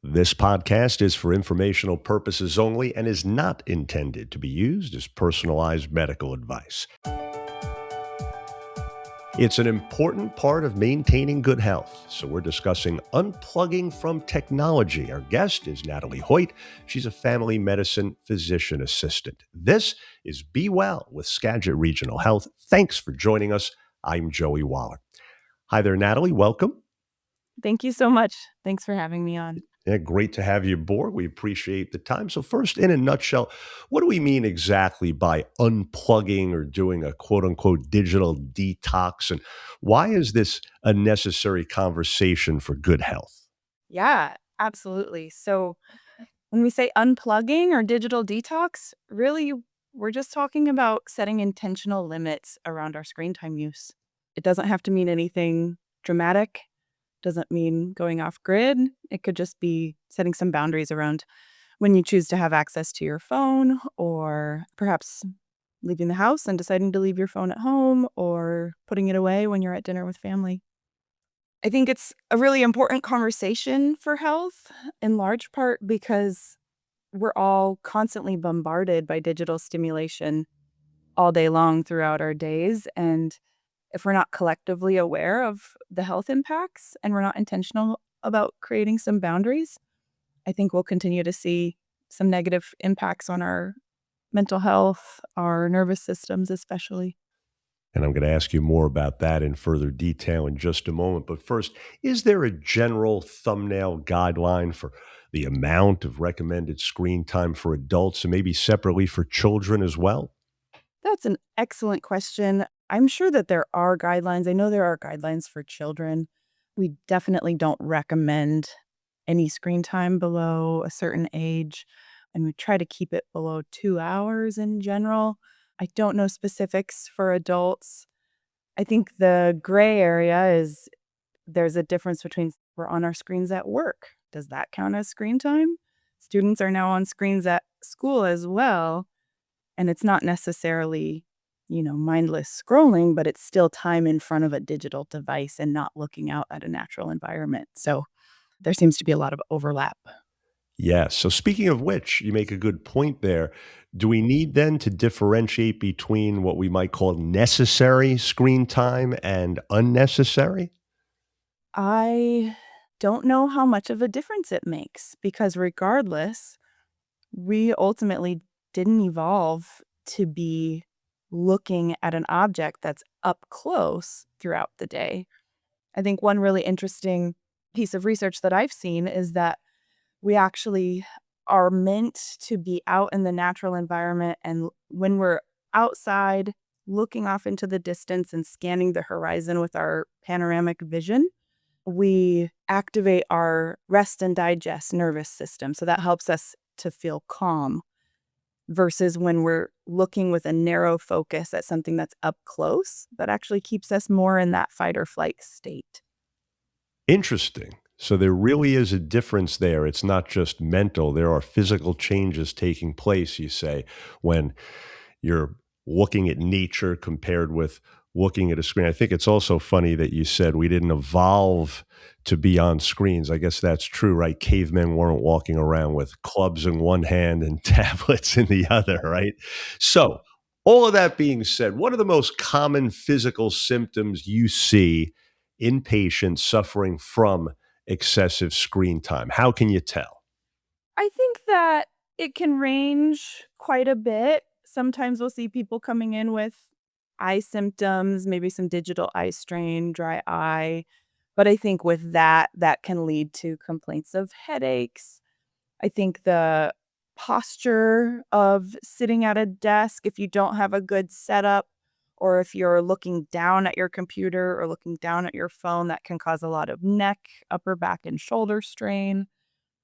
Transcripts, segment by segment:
This podcast is for informational purposes only and is not intended to be used as personalized medical advice. It's an important part of maintaining good health, so we're discussing unplugging from technology. Our guest is Natalie Hoyte. She's a family medicine physician assistant. This is Be Well with Skagit Regional Health. Thanks for joining us. I'm Joey Waller. Hi there, Natalie. Welcome. Thank you so much. Thanks for having me on. Yeah, great to have you aboard. We appreciate the time. So, first, in a nutshell, what do we mean exactly by unplugging or doing a quote unquote digital detox? And why is this a necessary conversation for good health? Yeah, absolutely. So, when we say unplugging or digital detox, really, we're just talking about setting intentional limits around our screen time use. It doesn't have to mean anything dramatic, doesn't mean going off grid. It could just be setting some boundaries around when you choose to have access to your phone, or perhaps leaving the house and deciding to leave your phone at home, or putting it away when you're at dinner with family. I think it's a really important conversation for health, in large part because we're all constantly bombarded by digital stimulation all day long throughout our days. And if we're not collectively aware of the health impacts and we're not intentional about creating some boundaries, I think we'll continue to see some negative impacts on our mental health, our nervous systems, especially. And I'm going to ask you more about that in further detail in just a moment. But first, is there a general thumbnail guideline for the amount of recommended screen time for adults and maybe separately for children as well? That's an excellent question. I'm sure that there are guidelines. I know there are guidelines for children. We definitely don't recommend any screen time below a certain age, and we try to keep it below 2 hours in general. I don't know specifics for adults. I think the gray area is there's a difference between we're on our screens at work. Does that count as screen time? Students are now on screens at school as well. And it's not necessarily, mindless scrolling, but it's still time in front of a digital device and not looking out at a natural environment. So there seems to be a lot of overlap. Yes. So speaking of which, you make a good point there. Do we need then to differentiate between what we might call necessary screen time and unnecessary? I don't know how much of a difference it makes because regardless, we ultimately didn't evolve to be looking at an object that's up close throughout the day. I think one really interesting piece of research that I've seen is that we actually are meant to be out in the natural environment. And when we're outside, looking off into the distance and scanning the horizon with our panoramic vision, we activate our rest and digest nervous system. So that helps us to feel calm versus when we're looking with a narrow focus at something that's up close, that actually keeps us more in that fight or flight state. Interesting. So there really is a difference there. It's not just mental. There are physical changes taking place, you say, when you're looking at nature compared with looking at a screen. I think it's also funny that you said we didn't evolve to be on screens. I guess that's true, right? Cavemen weren't walking around with clubs in one hand and tablets in the other, right? So, all of that being said, what are the most common physical symptoms you see in patients suffering from excessive screen time? How can you tell? I think that it can range quite a bit. Sometimes we'll see people coming in with eye symptoms, maybe some digital eye strain, dry eye. But I think with that, that can lead to complaints of headaches. I think the posture of sitting at a desk, if you don't have a good setup, or if you're looking down at your computer or looking down at your phone, that can cause a lot of neck, upper back, and shoulder strain.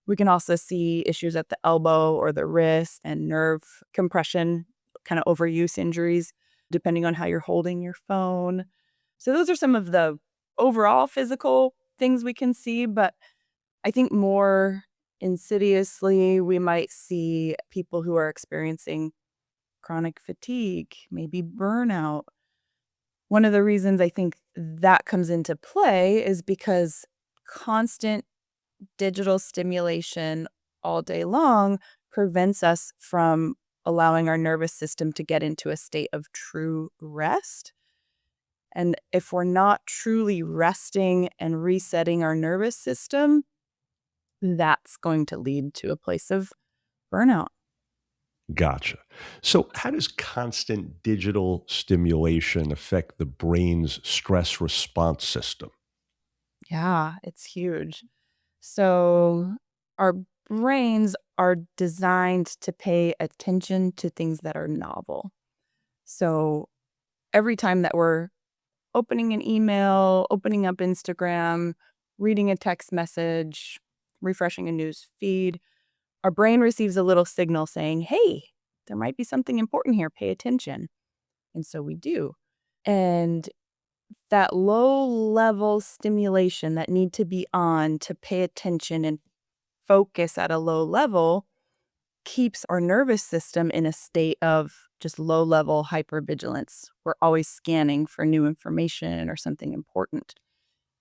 We can also see issues at the elbow or the wrist and nerve compression, kind of overuse injuries, depending on how you're holding your phone. So, those are some of the overall physical things we can see. But I think more insidiously, we might see people who are experiencing chronic fatigue, maybe burnout. One of the reasons I think that comes into play is because constant digital stimulation all day long prevents us from allowing our nervous system to get into a state of true rest. And if we're not truly resting and resetting our nervous system, that's going to lead to a place of burnout. Gotcha. So, how does constant digital stimulation affect the brain's stress response system? Yeah, it's huge. So, our brains are designed to pay attention to things that are novel. So, every time that we're opening an email, opening up Instagram, reading a text message, refreshing a news feed, our brain receives a little signal saying, hey, there might be something important here. Pay attention. And so we do. And that low level stimulation that need to be on to pay attention and focus at a low level keeps our nervous system in a state of just low level hypervigilance. We're always scanning for new information or something important.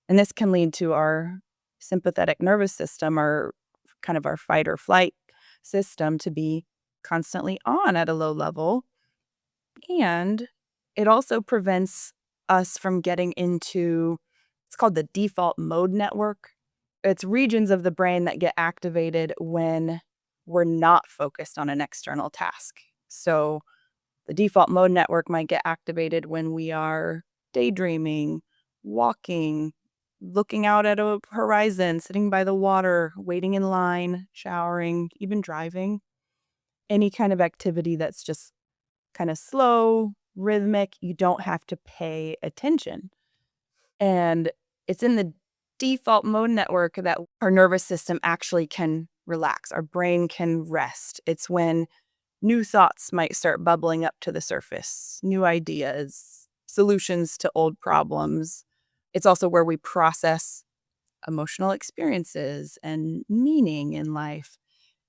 And this can lead to our sympathetic nervous system, our kind of our fight or flight system to be constantly on at a low level. And it also prevents us from getting into it's called the default mode network. It's regions of the brain that get activated when we're not focused on an external task. So the default mode network might get activated when we are daydreaming, walking, looking out at a horizon, sitting by the water, waiting in line, showering, even driving. Any kind of activity that's just kind of slow, rhythmic, you don't have to pay attention. And it's in the default mode network that our nervous system actually can relax, our brain can rest. It's when new thoughts might start bubbling up to the surface, new ideas, solutions to old problems. It's also where we process emotional experiences and meaning in life.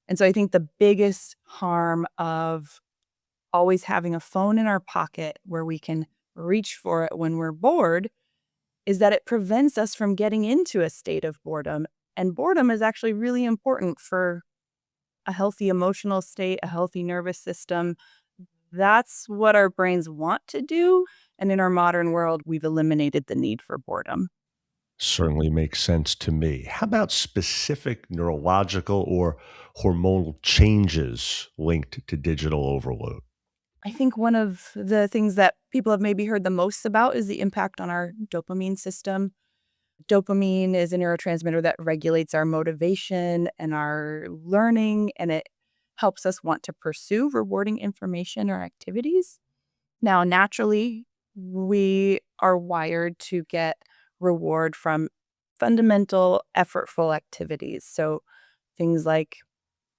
And so I think the biggest harm of always having a phone in our pocket where we can reach for it when we're bored is that it prevents us from getting into a state of boredom. And boredom is actually really important for a healthy emotional state, a healthy nervous system. That's what our brains want to do. And in our modern world, we've eliminated the need for boredom. Certainly makes sense to me. How about specific neurological or hormonal changes linked to digital overload? I think one of the things that people have maybe heard the most about is the impact on our dopamine system. Dopamine is a neurotransmitter that regulates our motivation and our learning, and it helps us want to pursue rewarding information or activities. Now, naturally, we are wired to get reward from fundamental, effortful activities. So things like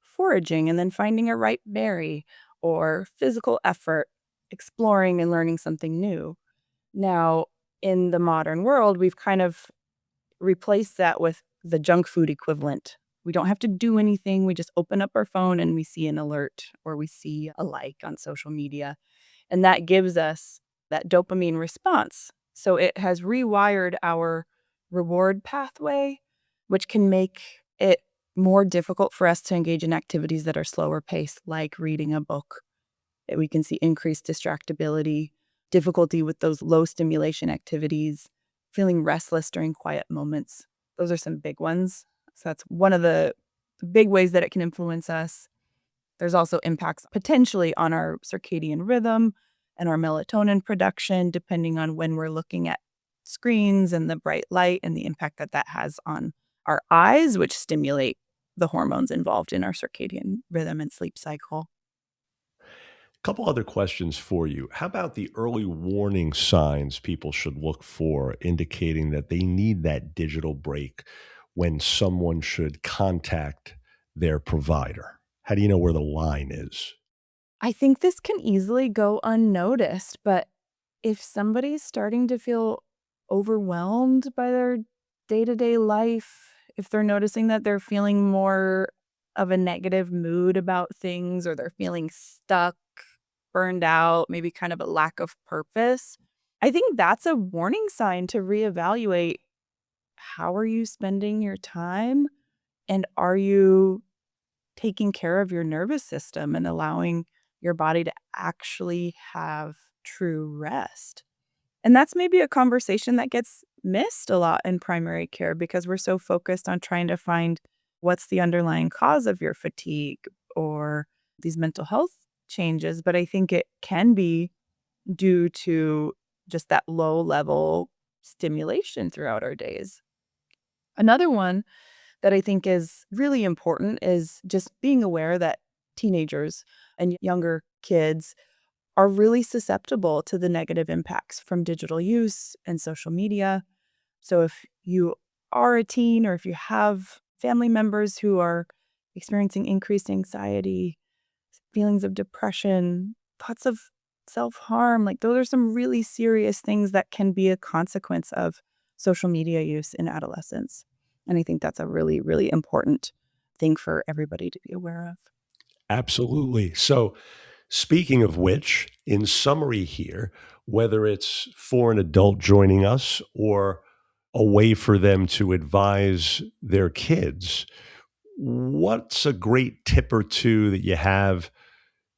foraging and then finding a ripe berry, or physical effort, exploring and learning something new. Now, in the modern world, we've kind of replaced that with the junk food equivalent. We don't have to do anything. We just open up our phone and we see an alert or we see a like on social media. And that gives us that dopamine response. So it has rewired our reward pathway, which can make it more difficult for us to engage in activities that are slower paced, like reading a book. We can see increased distractibility, difficulty with those low stimulation activities, feeling restless during quiet moments. Those are some big ones. So that's one of the big ways that it can influence us. There's also impacts potentially on our circadian rhythm and our melatonin production, depending on when we're looking at screens and the bright light and the impact that that has on our eyes, which stimulate the hormones involved in our circadian rhythm and sleep cycle. Couple other questions for you. How about the early warning signs people should look for indicating that they need that digital break when someone should contact their provider? How do you know where the line is? I think this can easily go unnoticed, but if somebody's starting to feel overwhelmed by their day-to-day life, if they're noticing that they're feeling more of a negative mood about things or they're feeling stuck, burned out, maybe kind of a lack of purpose, I think that's a warning sign to reevaluate how are you spending your time? And are you taking care of your nervous system and allowing your body to actually have true rest? And that's maybe a conversation that gets missed a lot in primary care because we're so focused on trying to find what's the underlying cause of your fatigue or these mental health changes. But I think it can be due to just that low level stimulation throughout our days. Another one that I think is really important is just being aware that teenagers and younger kids are really susceptible to the negative impacts from digital use and social media. So if you are a teen or if you have family members who are experiencing increased anxiety, feelings of depression, thoughts of self-harm, like those are some really serious things that can be a consequence of social media use in adolescence. And I think that's a really, really important thing for everybody to be aware of. Absolutely. So, speaking of which, in summary here, whether it's for an adult joining us or a way for them to advise their kids, what's a great tip or two that you have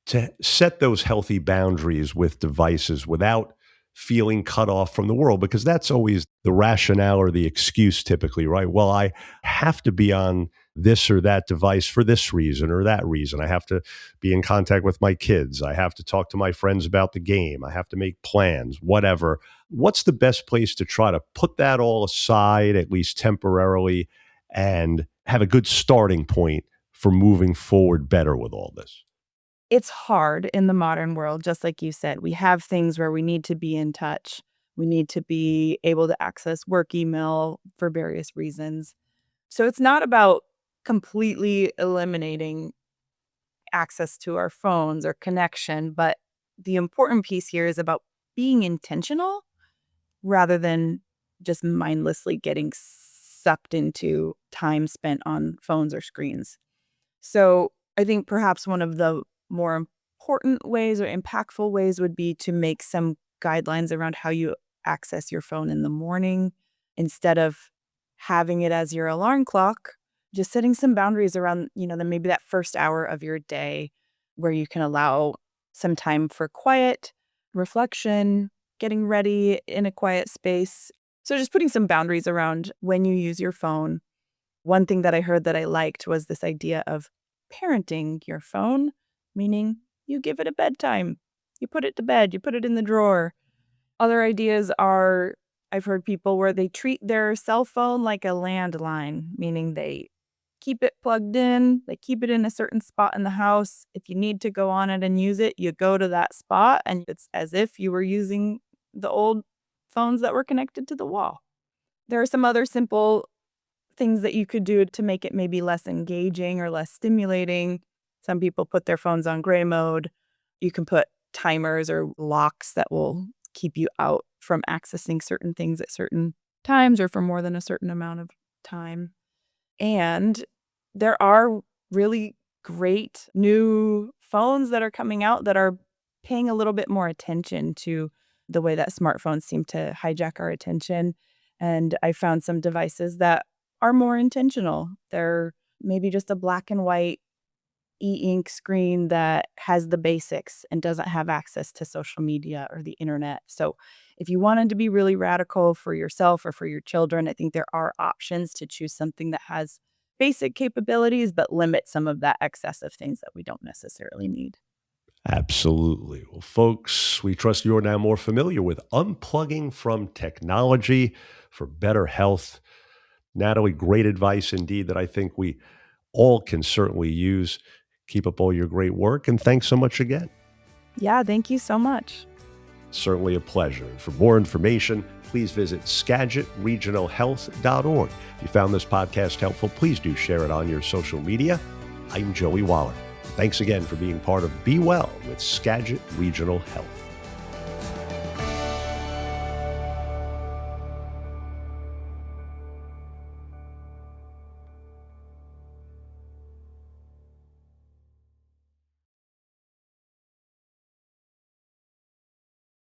to set those healthy boundaries with devices without feeling cut off from the world? Because that's always the rationale or the excuse typically, right? Well, I have to be on this or that device for this reason or that reason. I have to be in contact with my kids. I have to talk to my friends about the game. I have to make plans, whatever. What's the best place to try to put that all aside, at least temporarily, and have a good starting point for moving forward better with all this? It's hard in the modern world, just like you said. We have things where we need to be in touch. We need to be able to access work email for various reasons. So it's not about completely eliminating access to our phones or connection, but the important piece here is about being intentional rather than just mindlessly getting sucked into time spent on phones or screens. So I think perhaps one of the more important ways or impactful ways would be to make some guidelines around how you access your phone in the morning instead of having it as your alarm clock, just setting some boundaries around, then maybe that first hour of your day where you can allow some time for quiet, reflection, getting ready in a quiet space. So just putting some boundaries around when you use your phone. One thing that I heard that I liked was this idea of parenting your phone, meaning you give it a bedtime. You put it to bed, you put it in the drawer. Other ideas are I've heard people where they treat their cell phone like a landline, meaning they keep it plugged in, they keep it in a certain spot in the house. If you need to go on it and use it, you go to that spot and it's as if you were using the old phones that were connected to the wall. There are some other simple things that you could do to make it maybe less engaging or less stimulating. Some people put their phones on gray mode. You can put timers or locks that will keep you out from accessing certain things at certain times or for more than a certain amount of time. And there are really great new phones that are coming out that are paying a little bit more attention to the way that smartphones seem to hijack our attention. And I found some devices that are more intentional. They're maybe just a black and white e-ink screen that has the basics and doesn't have access to social media or the internet. So if you wanted to be really radical for yourself or for your children, I think there are options to choose something that has basic capabilities but limit some of that excessive things that we don't necessarily need. Absolutely. Well, folks, we trust you're now more familiar with unplugging from technology for better health. Natalie, great advice indeed that I think we all can certainly use. Keep up all your great work, and thanks so much again. Yeah, thank you so much. Certainly a pleasure. For more information, please visit skagitregionalhealth.org. If you found this podcast helpful, please do share it on your social media. I'm Joey Waller. Thanks again for being part of Be Well with Skagit Regional Health.